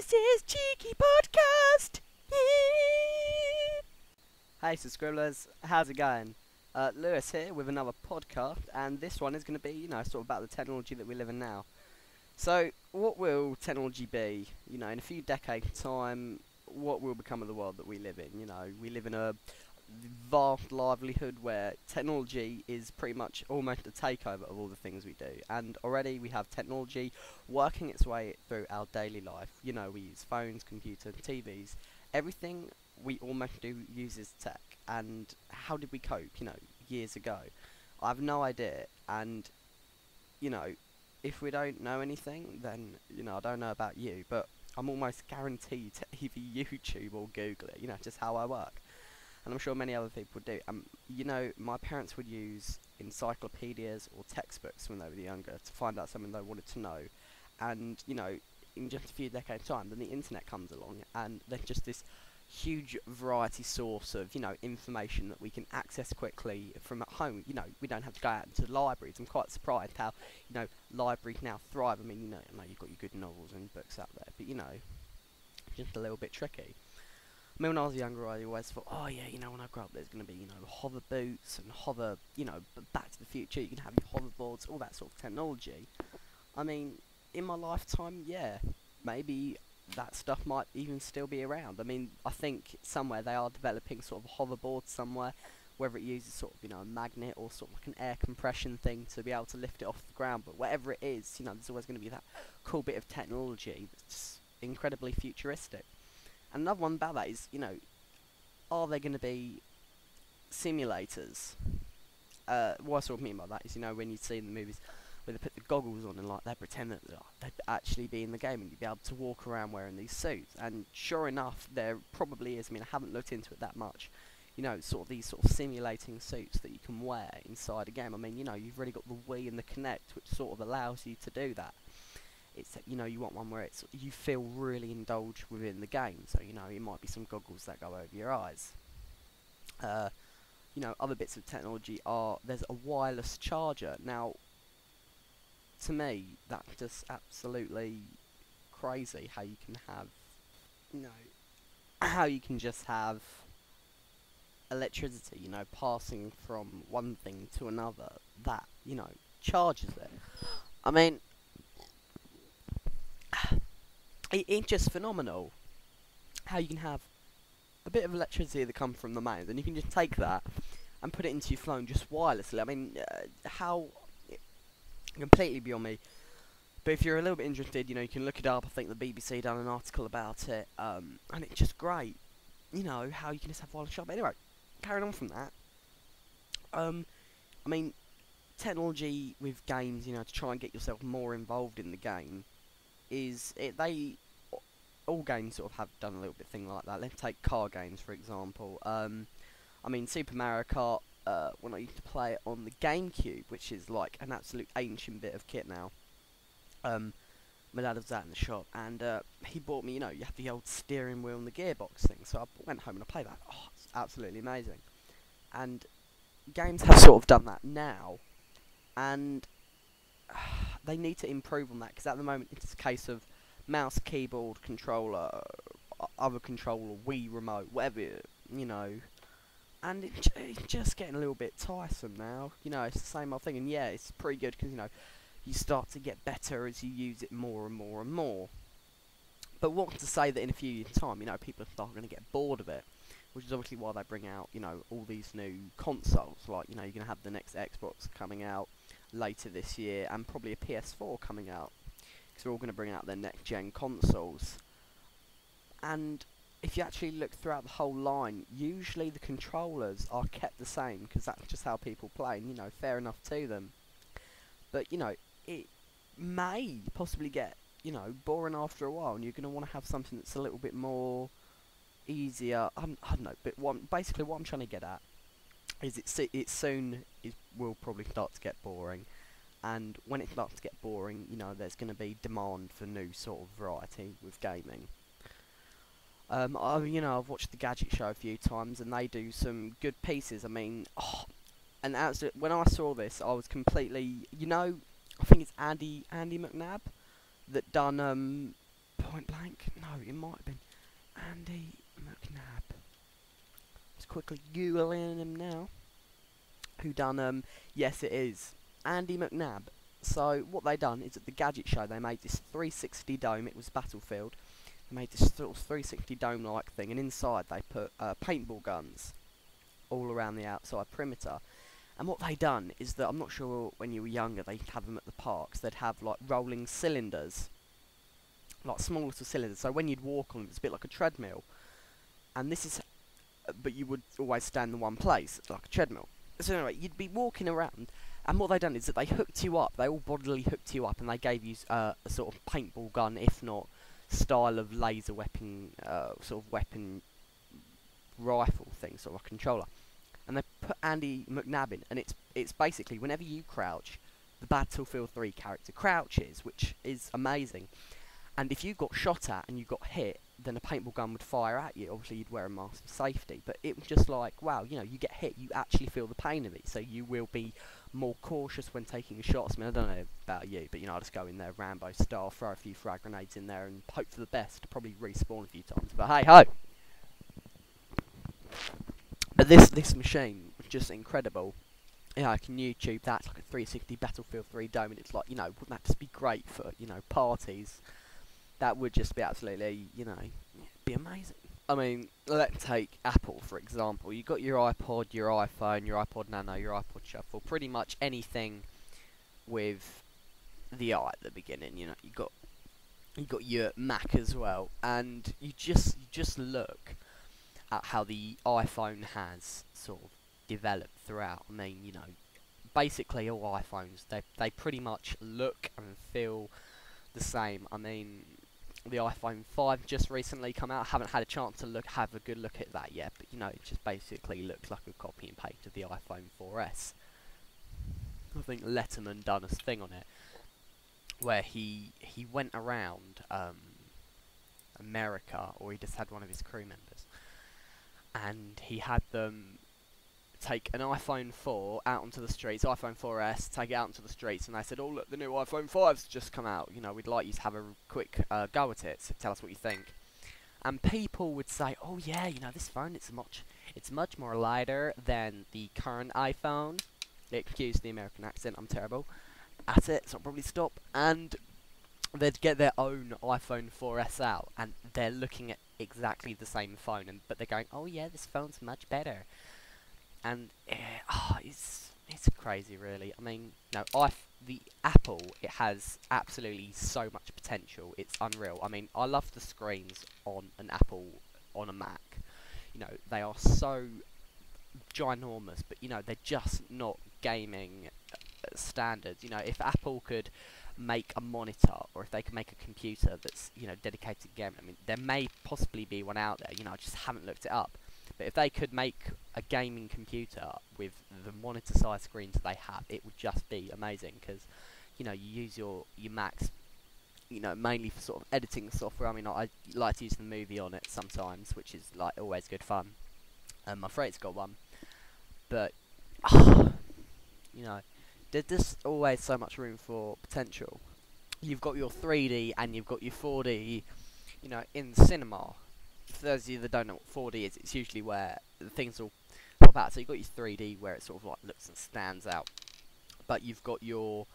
This is Cheeky Podcast. Hey, subscribers, how's it going? Lewis here with another podcast, and this one is going to be, sort of about the technology that we live in now. So, what will technology be? In a few decades' time, what will become of the world that we live in? We live in a vast livelihood where technology is pretty much almost a takeover of all the things we do, and already we have technology working its way through our daily life. We use phones, computers, TVs, everything we almost do uses tech. And how did we cope, years ago? I have no idea, and if we don't know anything, then I don't know about you, but I'm almost guaranteed to either YouTube or Google it, just how I work. And I'm sure many other people do. My parents would use encyclopedias or textbooks when they were younger to find out something they wanted to know. And, in just a few decades' time, then the internet comes along, and there's just this huge variety source of, information that we can access quickly from at home. We don't have to go out into libraries. I'm quite surprised how, libraries now thrive. I know you've got your good novels and books out there, but, just a little bit tricky. When I was younger, I always thought, oh yeah, when I grow up, there's going to be, hover boots and hover, Back to the Future. You can have your hoverboards, all that sort of technology. In my lifetime, yeah, maybe that stuff might even still be around. I think somewhere they are developing sort of a hoverboard somewhere, whether it uses sort of, a magnet or sort of like an air compression thing to be able to lift it off the ground. But whatever it is, there's always going to be that cool bit of technology that's incredibly futuristic. Another one about that is, are there going to be simulators? What I sort of mean by that is, when you see in the movies where they put the goggles on and they pretend that they'd actually be in the game and you'd be able to walk around wearing these suits. And sure enough, there probably is. I haven't looked into it that much. Sort of these sort of simulating suits that you can wear inside a game. You've really got the Wii and the Kinect, which sort of allows you to do that. It's that, you want one where you feel really indulged within the game, so it might be some goggles that go over your eyes. Other bits of technology there's a wireless charger. Now, to me, that's just absolutely crazy how you can have, how you can just have electricity, passing from one thing to another that, charges it. It's just phenomenal how you can have a bit of electricity that comes from the mains, and you can just take that and put it into your phone just wirelessly. How completely beyond me. But if you're a little bit interested, you can look it up. I think the BBC done an article about it, and it's just great. How you can just have wireless charge. But anyway, carrying on from that. Technology with games, to try and get yourself more involved in the game. All games sort of have done a little bit thing like that. Let's take car games for example. Super Mario Kart, when I used to play it on the GameCube, which is like an absolute ancient bit of kit now. My dad was out in the shop, and he bought me, you have the old steering wheel and the gearbox thing. So I went home and I played that. Oh, it's absolutely amazing. And games have sort of done that now, and they need to improve on that, because at the moment it's a case of mouse, keyboard, controller, other controller, Wii remote, whatever, and it's just getting a little bit tiresome now. It's the same old thing, and yeah, it's pretty good because, you start to get better as you use it more and more and more. But what's to say that in a few years' time, people are going to get bored of it, which is obviously why they bring out, all these new consoles, like, you're going to have the next Xbox coming out later this year, and probably a PS4 coming out, because they're all going to bring out their next-gen consoles. And if you actually look throughout the whole line, usually the controllers are kept the same, because that's just how people play, and, fair enough to them. But, it may possibly get, boring after a while, and you're going to want to have something that's a little bit more easier. I don't know, but basically what I'm trying to get at is it soon will probably start to get boring, and when it starts to get boring, there's going to be demand for new sort of variety with gaming. I've watched the Gadget Show a few times, and they do some good pieces. And when I saw this, I was completely, I think it's Andy McNabb that done Point Blank? No, it might have been Andy McNab. Just quickly googling him now. Who done? Yes, it is Andy McNab. So what they done is at the Gadget Show they made this 360 dome. It was Battlefield. They made this sort of 360 dome-like thing, and inside they put paintball guns all around the outside perimeter. And what they done is that, I'm not sure when you were younger they'd have them at the parks. They'd have like rolling cylinders, like small little cylinders. So when you'd walk on them, it's a bit like a treadmill. And this is, but you would always stand in one place, like a treadmill. So anyway, you'd be walking around, and what they done is that they hooked you up. They all bodily hooked you up, and they gave you a sort of paintball gun, if not style of laser weapon, sort of weapon rifle thing, sort of a controller. And they put Andy McNab in, and it's basically whenever you crouch, the Battlefield 3 character crouches, which is amazing. And if you got shot at and you got hit, then a paintball gun would fire at you. Obviously, you'd wear a mask for safety, but it was just like, wow, you know, you get hit, you actually feel the pain of it, so you will be more cautious when taking shots. I mean, I don't know about you, but, you know, I'll just go in there Rambo style, throw a few frag grenades in there, and hope for the best. Probably respawn a few times, but hey-ho! But this machine was just incredible. Yeah, I can YouTube that. It's like a 360 Battlefield 3 dome, and it's like, you know, wouldn't that just be great for, you know, parties? That would just be absolutely, you know, be amazing. I mean, let's take Apple, for example. You got your iPod, your iPhone, your iPod Nano, your iPod Shuffle, pretty much anything with the I at the beginning, you know. You got your Mac as well, and you just look at how the iPhone has sort of developed throughout. I mean, you know, basically all iPhones, they pretty much look and feel the same. I mean, the iPhone 5 just recently come out. I haven't had a chance to have a good look at that yet, but you know, it just basically looks like a copy and paste of the iPhone 4S. I think Letterman done a thing on it where he went around America, or he just had one of his crew members, and he had them take an iPhone 4 out onto the streets, iPhone 4S, take it out onto the streets, and they said, oh look, the new iPhone 5's just come out, you know, we'd like you to have a quick go at it, so tell us what you think. And people would say, oh yeah, you know, this phone, it's much more lighter than the current iPhone. Excuse the American accent, I'm terrible at it, so I'll probably stop. And they'd get their own iPhone 4S out, and they're looking at exactly the same phone, but they're going, oh yeah, this phone's much better. And it's crazy, really. I mean, no, the Apple, it has absolutely so much potential. It's unreal. I mean, I love the screens on an Apple on a Mac. You know, they are so ginormous, but you know, they're just not gaming standards. You know, if Apple could make a monitor, or if they could make a computer that's, you know, dedicated to gaming, I mean, there may possibly be one out there. You know, I just haven't looked it up. But if they could make a gaming computer with the monitor-sized screens they have, it would just be amazing. Because, you know, you use your Macs, you know, mainly for sort of editing software. I mean, I like to use the movie on it sometimes, which is like always good fun. My friend's got one, but you know, there's just always so much room for potential. You've got your 3D and you've got your 4D. You know, in cinema, for those of you that don't know what 4D is, it's usually where the things will pop out. So you've got your 3D where it sort of like looks and stands out, but you've got your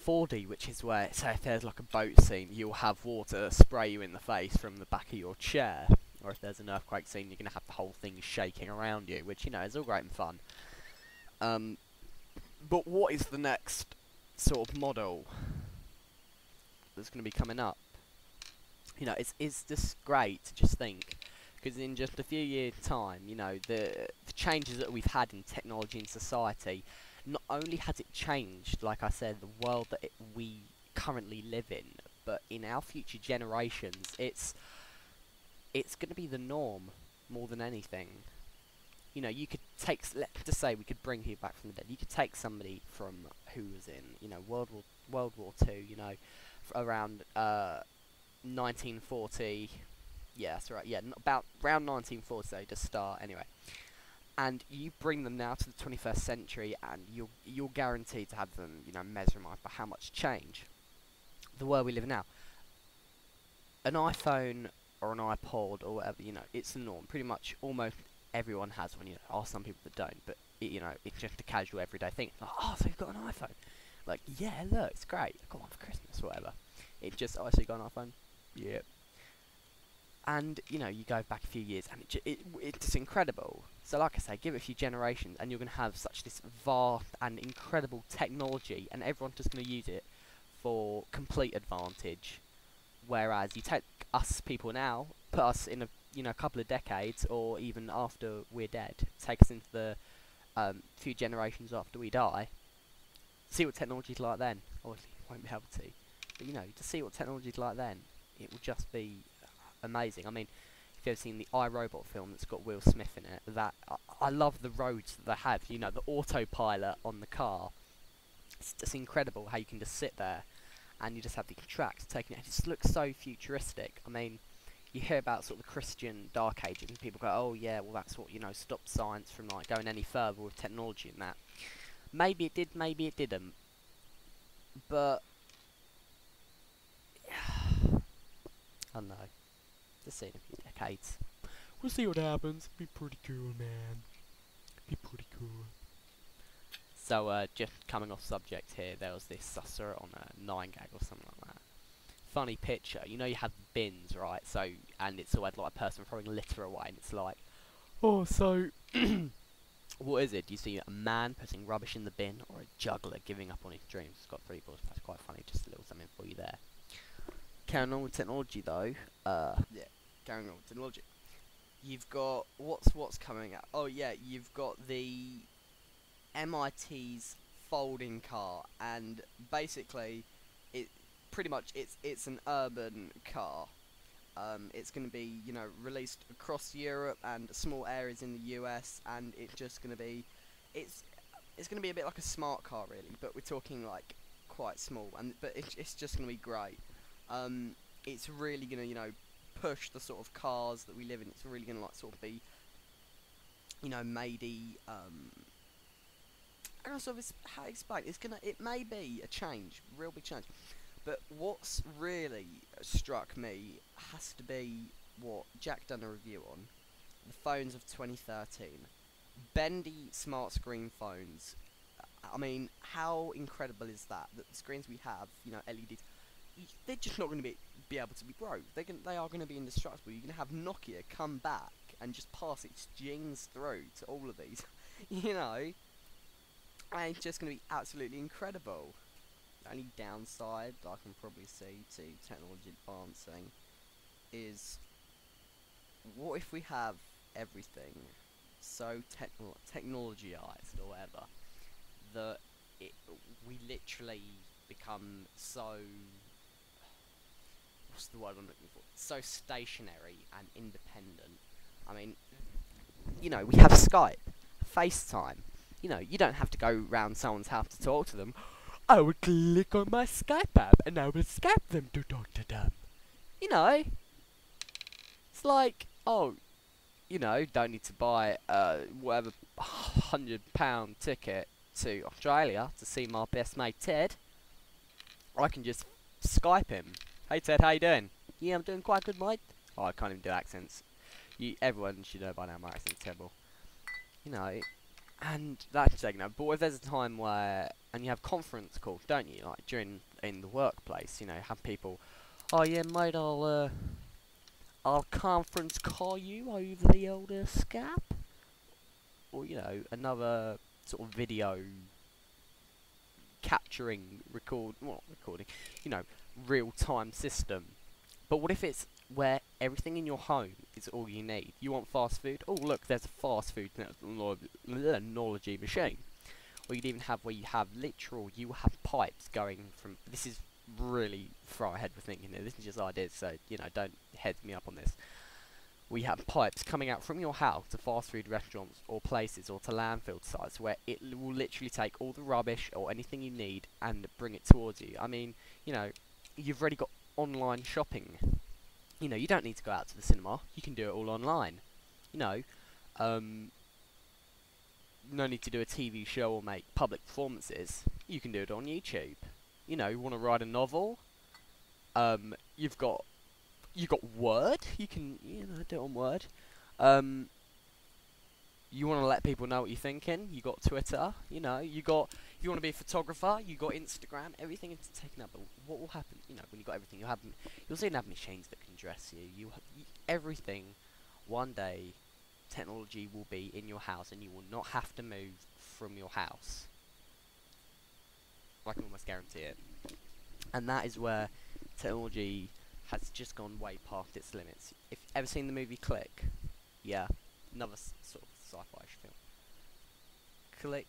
4D, which is where, say if there's like a boat scene, you'll have water spray you in the face from the back of your chair, or if there's an earthquake scene, you're going to have the whole thing shaking around you, which, you know, is all great and fun. But what is the next sort of model that's going to be coming up? You know, it's just great to just think, because in just a few years' time, you know, the changes that we've had in technology and society, not only has it changed, like I said, the world that we currently live in, but in our future generations, it's going to be the norm more than anything. You know, you could take, let's just say we could bring people back from the dead. You could take somebody from who was in, you know, World War II, you know, around 1940. Yeah, that's right. Yeah, about around 1940 to start. Anyway, and you bring them now to the 21st century, and you're guaranteed to have them, you know, mesmerised by how much change the world we live in now. an iPhone or an iPod or whatever, it's the norm. Pretty much almost everyone has one. Are some people that don't, but it's just a casual everyday thing. Like, oh, so you've got an iPhone? Like, yeah, look, it's great. I got one for Christmas or whatever. It just, oh, so you got an iPhone? Yeah. And you go back a few years, and it's incredible. So, like I say, give it a few generations, and you're going to have such this vast and incredible technology, and everyone's just going to use it for complete advantage. Whereas you take us people now, put us in a couple of decades, or even after we're dead, take us into the few generations after we die. See what technology's like then. Obviously, you won't be able to, but to see what technology's like then, it will just be amazing. I mean, if you've ever seen the iRobot film that's got Will Smith in it, I love the roads that they have. The autopilot on the car. It's just incredible how you can just sit there and you just have the tracks taking it. It just looks so futuristic. I mean, you hear about sort of the Christian Dark Ages, and people go, "Oh yeah, well that's what stopped science from like going any further with technology and that." Maybe it did, maybe it didn't. But I don't know. Just see in a few decades. We'll see what happens. Be pretty cool, man. Be pretty cool. So, just coming off subject here, there was this, I saw it on a 9gag or something like that. Funny picture. You have bins, right? So, and it's always like a person throwing litter away, and it's like, oh, so, what is it? Do you see a man putting rubbish in the bin, or a juggler giving up on his dreams? It's got 3 balls. That's quite funny. Just a little something for you there. Carrying on with technology, though. Yeah, carrying on with technology. You've got what's coming out? Oh yeah, you've got the MIT's folding car, and basically, it's an urban car. It's going to be released across Europe and small areas in the US, and it's just going to be it's going to be a bit like a smart car really, but we're talking like quite small, but it's just going to be great. It's really going to push the sort of cars that we live in. It's really going to like sort of be maybe I don't know sort of how to explain. It may be a change, real big change. But what's really struck me has to be what Jack done a review on, the phones of 2013. Bendy smart screen phones. I mean, how incredible is that? That the screens we have, LEDs, they're just not going to be able to be broke. They are going to be indestructible. You're going to have Nokia come back and just pass its genes through to all of these, and it's just going to be absolutely incredible. The only downside I can probably see to technology advancing is, what if we have everything so technologyized or whatever that we literally become so, what's the word I'm looking for? So stationary and independent. I mean, we have Skype, FaceTime. You don't have to go round someone's house to talk to them. I would click on my Skype app and I would Skype them to talk to them. It's like, oh, don't need to buy whatever £100 ticket to Australia to see my best mate Ted. I can just Skype him. Hey Ted, how you doing? Yeah, I'm doing quite good, mate. Oh, I can't even do accents. Everyone should know by now my accent's terrible. And that's but what if there's a time where, and you have conference calls, don't you, like in the workplace, have people, oh yeah mate, I'll conference call you over the old Skype, or another sort of video recording, real-time system. But what if it's where everything in your home is all you need? You want fast food? Oh look, there's a fast food technology machine. Or you'd even have where you have pipes going from, this is really far ahead with thinking here, this is just ideas, so don't head me up on this. We have pipes coming out from your house to fast food restaurants or places or to landfill sites where it will literally take all the rubbish or anything you need and bring it towards you. I mean, you've already got online shopping. You don't need to go out to the cinema. You can do it all online. No need to do a TV show or make public performances. You can do it on YouTube. You want to write a novel? You've got You got Word. You can do it on Word. You want to let people know what you're thinking. You got Twitter. You got. If you want to be a photographer, you got Instagram. Everything is taken up. But what will happen? When you got everything, you'll soon have machines that can dress you. Everything. One day, technology will be in your house, and you will not have to move from your house. I can almost guarantee it. And that is where technology has just gone way past its limits. If you've ever seen the movie Click, yeah, another sort of sci-fi film. Click,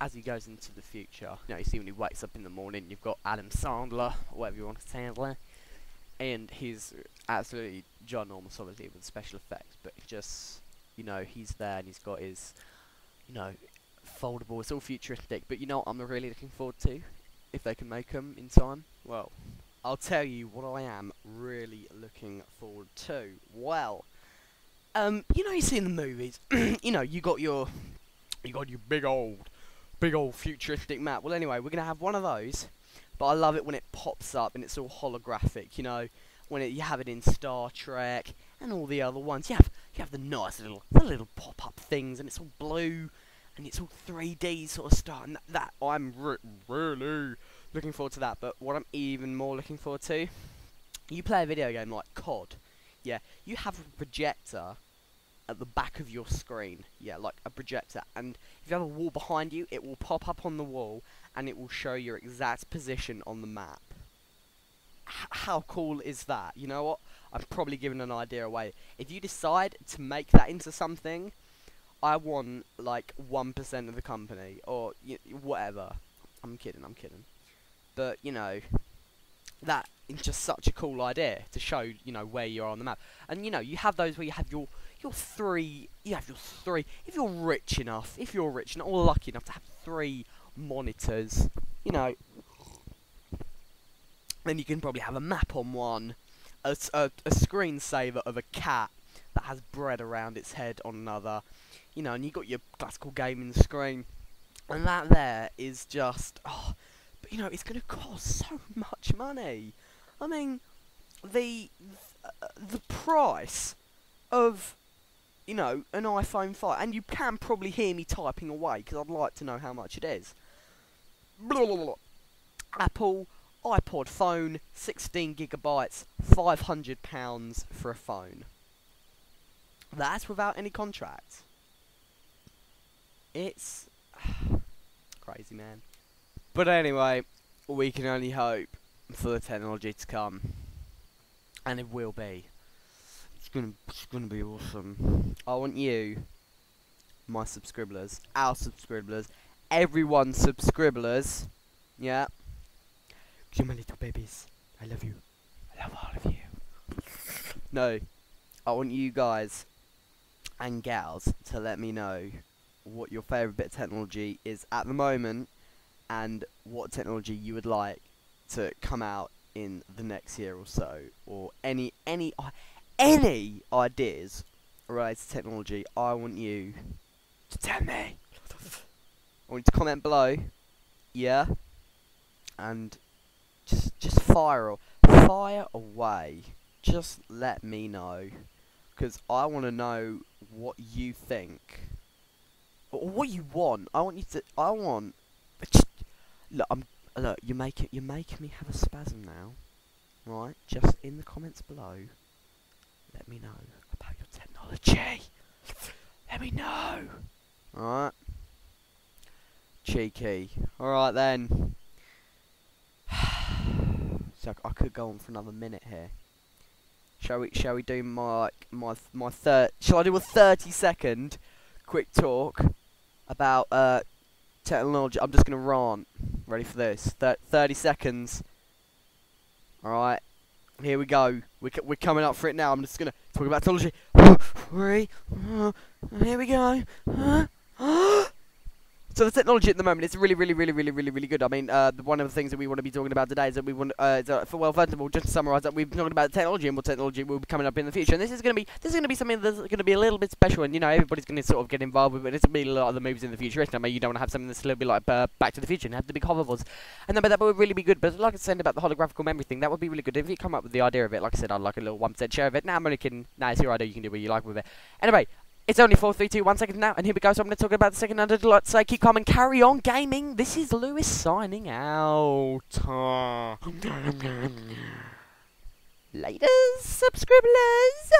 as he goes into the future, you see when he wakes up in the morning, you've got Adam Sandler, or whatever you want to say, and he's absolutely ginormous, obviously, with special effects, but just, he's there and he's got his, foldable, it's all futuristic, but what I'm really looking forward to, if they can make them in time? Well, I'll tell you what I am really looking forward to. Well, you see in the movies, you got your big old futuristic map. Well, anyway, we're gonna have one of those, but I love it when it pops up and it's all holographic. When you have it in Star Trek and all the other ones. You have the nice little pop-up things, and it's all blue and it's all 3D sort of stuff. And that I'm really looking forward to that. But what I'm even more looking forward to, you play a video game like COD. Yeah, you have a projector at the back of your screen. Yeah, like a projector. And if you have a wall behind you, it will pop up on the wall and it will show your exact position on the map. How cool is that? You know what? I'm probably giving an idea away. If you decide to make that into something, I want like 1% of the company, or whatever. I'm kidding. But that is just such a cool idea to show where you are on the map. And you have those where you have your three. If you're rich enough, or lucky enough to have 3 monitors, then you can probably have a map on one, a screensaver of a cat that has bread around its head on another, and you got your classical gaming screen, and that there is just, but it's going to cost so much money. I mean, the price of, an iPhone 5, and you can probably hear me typing away, because I'd like to know how much it is. Blah, blah, blah. Apple iPod phone, 16 gigabytes, £500 for a phone. That's without any contract. It's crazy, man. But anyway, we can only hope for the technology to come, and it will be. It's gonna be awesome. I want you, my subscribers, our subscribers, everyone's subscribers, yeah. You my little babies. I love you. I love all of you. No, I want you guys and gals to let me know what your favourite bit of technology is at the moment, and what technology you would like to come out in the next year or so, or any ideas related to technology. I want you to tell me. I want you to comment below, yeah, and just fire away. Just let me know, because I want to know what you think, or what you want. Look, you're making me have a spasm now, right? Just in the comments below, let me know about your technology. Let me know. Alright? Cheeky. Alright then. So I could go on for another minute here. Shall we do my third? Shall I do a 30-second quick talk about technology? I'm just gonna rant. Ready for this? 30 seconds. All right. Here we go. We're coming up for it now. I'm just gonna talk about technology. Here we go. So the technology at the moment is really good. I mean, one of the things that we want to be talking about today is that we want, first of all, just to summarise that we've been talking about technology and what technology will be coming up in the future. And this is going to be something that's going to be a little bit special, and everybody's going to sort of get involved with it. This will be a lot of the movies in the future. I mean, you don't want to have something that's a little bit like Back to the Future and have the big hoverboards. And then, but that would really be good. But like I said about the holographical memory thing, that would be really good if you come up with the idea of it. Like I said, I'd like a little 1% share of it. Now I'm only kidding. Nah, it's your idea. You can do what you like with it. Anyway. It's only 4, 3, 2, 1 second now, and here we go. So I'm going to talk about the second under. Let's say keep calm and carry on gaming. This is Lewis signing out. Later, subscribers.